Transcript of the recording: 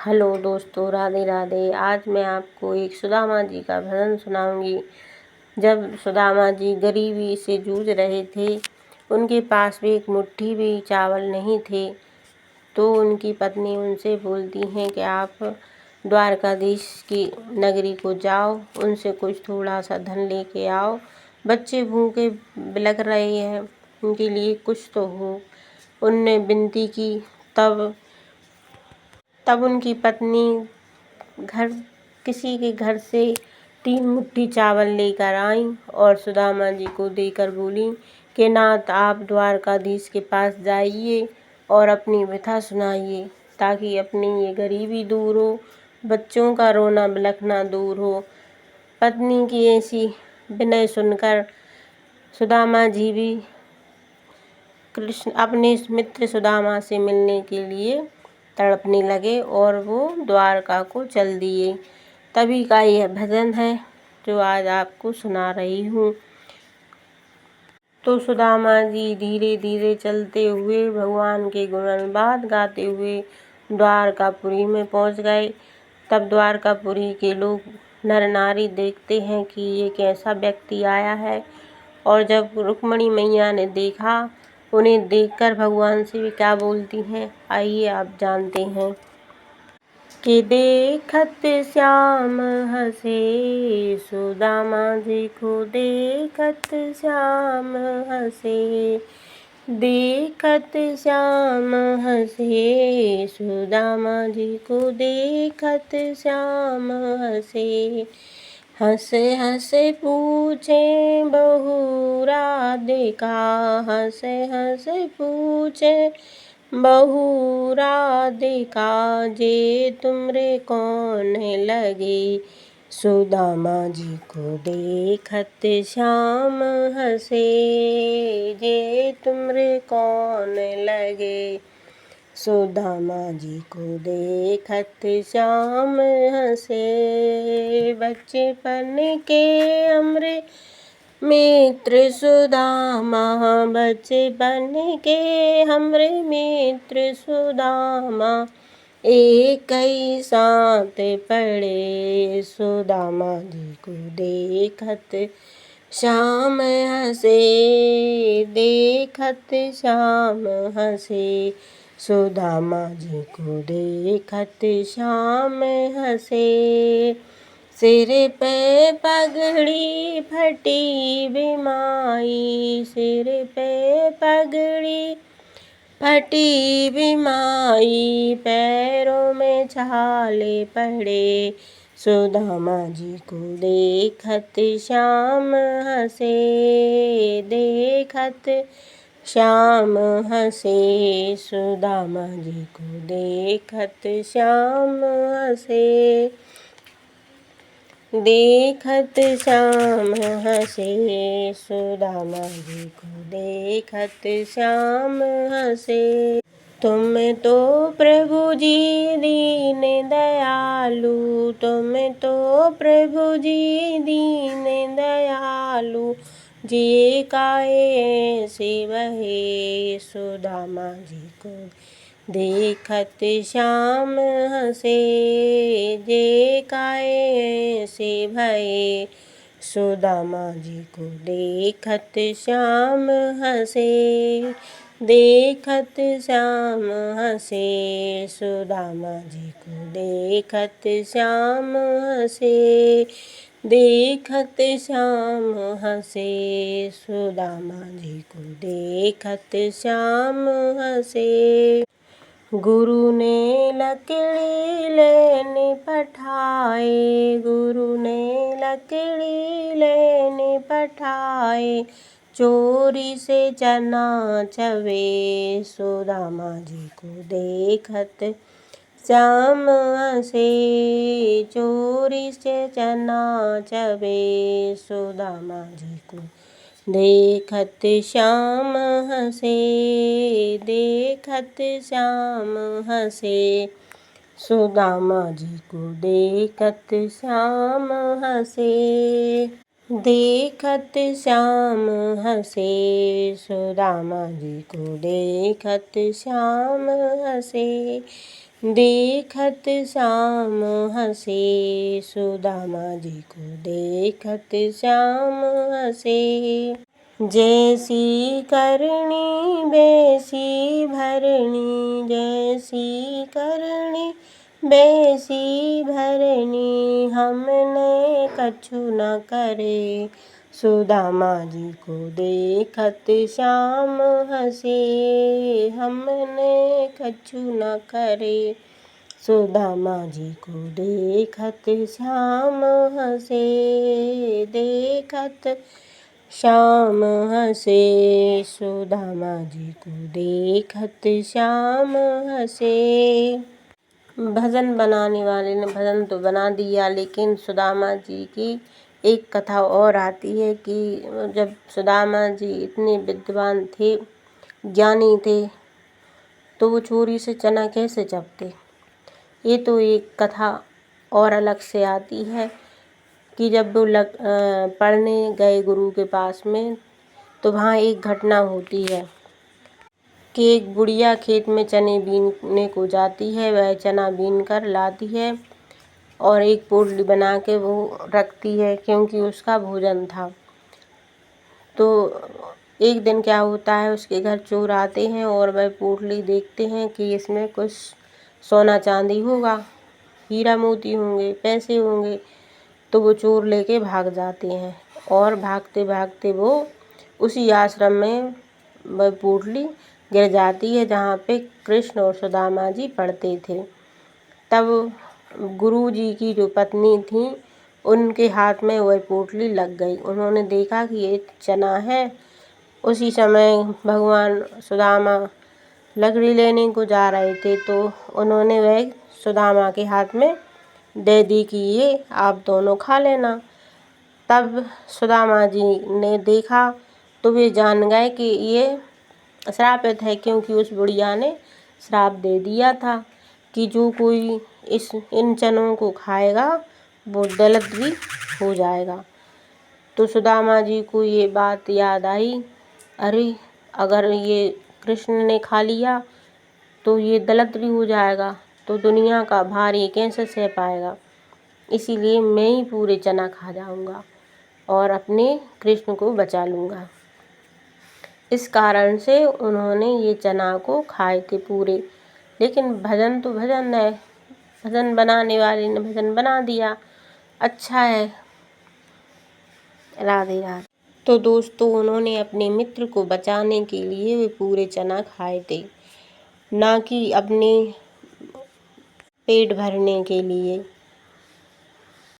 Hello दोस्तों, राधे राधे। आज मैं आपको एक सुदामा जी का भजन सुनाऊंगी। जब सुदामा जी गरीबी से जूझ रहे थे, उनके पास भी एक मुट्ठी भी चावल नहीं थे, तो उनकी पत्नी उनसे बोलती हैं कि आप द्वारकाधीश की नगरी को जाओ, उनसे कुछ थोड़ा सा धन लेके आओ। बच्चे भूखे बिलख रहे हैं, उनके लिए कुछ तो हो। उनने विनती की। तब उनकी पत्नी किसी के घर से 3 मुट्ठी चावल लेकर आई और सुदामा जी को देकर बोली कि नाथ, आप द्वारकाधीश के पास जाइए और अपनी व्यथा सुनाइए, ताकि अपनी ये गरीबी दूर हो, बच्चों का रोना बिलखना दूर हो। पत्नी की ऐसी विनय सुनकर सुदामा जी भी कृष्ण अपने मित्र सुदामा से मिलने के लिए तड़पने लगे और वो द्वारका को चल दिए। तभी का यह भजन है जो आज आपको सुना रही हूँ। तो सुदामा जी धीरे धीरे चलते हुए भगवान के गुणगान गाते हुए द्वारकापुरी में पहुँच गए। तब द्वारकापुरी के लोग नर नारी देखते हैं कि ये कैसा व्यक्ति आया है, और जब रुक्मिणी मैया ने देखा, उन्हें देखकर भगवान से भी क्या बोलती हैं, आइए आप जानते हैं। कि देखत श्याम हंसे, सुदामा जी को देखत श्याम हंसे। देखत श्याम हंसे, सुदामा जी को देखत श्याम हंसे। हंसे हंसे पूछे बहु राधिका, हंसे हंसे पूछे बहु राधिका, जे तुमरे कौन लगे। सुदामा जी को देखत श्याम हंसे, जे तुमरे कौन लगे। सुदामा जी को देखत श्याम हंसे। बचपन के हमरे मित्र सुदामा, बचपन के हमरे मित्र सुदामा, एक ही साथ पढ़े। सुदामा जी को देखत श्याम हंसे, देखत श्याम हंसे। सुदामा जी को देखत श्याम हंसे। सिर पे पगड़ी फटी बिमाई, सिर पे पगड़ी फटी बिमाई, पैरों में छाले पड़े। सुदामा जी को देखत श्याम हंसे, देखत श्याम हंसे। सुदामा जी को देखत श्याम हंसे, देखत श्याम हंसे। सुदामा जी को देखत श्याम हंसे। तुम तो प्रभु जी दीन दयालु, तुम तो प्रभु जी दीन दयालु, जे काए से बहे। सुदामा जी को देखत श्याम हंसे, जे काए से भये। सुदामा जी को देखत श्याम हंसे, देखत श्याम हंसे। सुदामा जी को देखत श्याम हंसे, देखत श्याम हंसे। सुदामा जी को देखत श्याम हंसे। गुरु ने लकड़ी लेने पठाए, गुरु ने लकड़ी लेने पठाए, चोरी से चना चबे। सुदामा जी को देखत श्याम हंसे, चोरी से चना चबे। सुदामा जी को देखत श्याम हंसे, देखत श्याम हंसे। सुदामा जी को देखत श्याम हंसे, देखत श्याम हंसे। सुदामा जी को देखत श्याम हंसे, देखत श्याम हंसे, सुदामा जी को देखत श्याम हंसे। जैसी करनी वैसी भरनी, जैसी करनी वैसी भरनी, हमने कछु न करे, सुदामा जी को देखत श्याम हंसे। हमने कछु न करे, सुदामा जी को देखत श्याम हंसे। देखत श्याम हंसे, सुदामा जी को देखत श्याम हंसे। भजन बनाने वाले ने भजन तो बना दिया, लेकिन सुदामा जी की एक कथा और आती है कि जब सुदामा जी इतने विद्वान थे, ज्ञानी थे, तो वो चोरी से चना कैसे चपते। ये तो एक कथा और अलग से आती है कि जब वो पढ़ने गए गुरु के पास में, तो वहाँ एक घटना होती है कि एक बुढ़िया खेत में चने बीनने को जाती है। वह चना बीन कर लाती है और एक पोटली बना के वो रखती है, क्योंकि उसका भोजन था। तो एक दिन क्या होता है, उसके घर चोर आते हैं और वह पोटली देखते हैं कि इसमें कुछ सोना चांदी होगा, हीरा मोती होंगे, पैसे होंगे। तो वो चोर लेके भाग जाते हैं और भागते भागते वो उसी आश्रम में वह पोटली गिर जाती है जहाँ पे कृष्ण और सुदामा जी पढ़ते थे। तब गुरु जी की जो पत्नी थी, उनके हाथ में वह पोटली लग गई। उन्होंने देखा कि ये चना है। उसी समय भगवान सुदामा लकड़ी लेने को जा रहे थे, तो उन्होंने वह सुदामा के हाथ में दे दी कि ये आप दोनों खा लेना। तब सुदामा जी ने देखा तो वे जान गए कि ये श्रापित है, क्योंकि उस बुढ़िया ने श्राप दे दिया था कि जो कोई इन चनों को खाएगा वो दलित भी हो जाएगा। तो सुदामा जी को ये बात याद आई, अरे अगर ये कृष्ण ने खा लिया तो ये दलित भी हो जाएगा, तो दुनिया का भार ये कैसे सह पाएगा। इसीलिए मैं ही पूरे चना खा जाऊंगा और अपने कृष्ण को बचा लूँगा। इस कारण से उन्होंने ये चना को खाए थे पूरे। लेकिन भजन तो भजन है, भजन बनाने वाले ने भजन बना दिया, अच्छा है। राधे राधे। तो दोस्तों, उन्होंने अपने मित्र को बचाने के लिए वे पूरे चना खाए थे, ना कि अपने पेट भरने के लिए।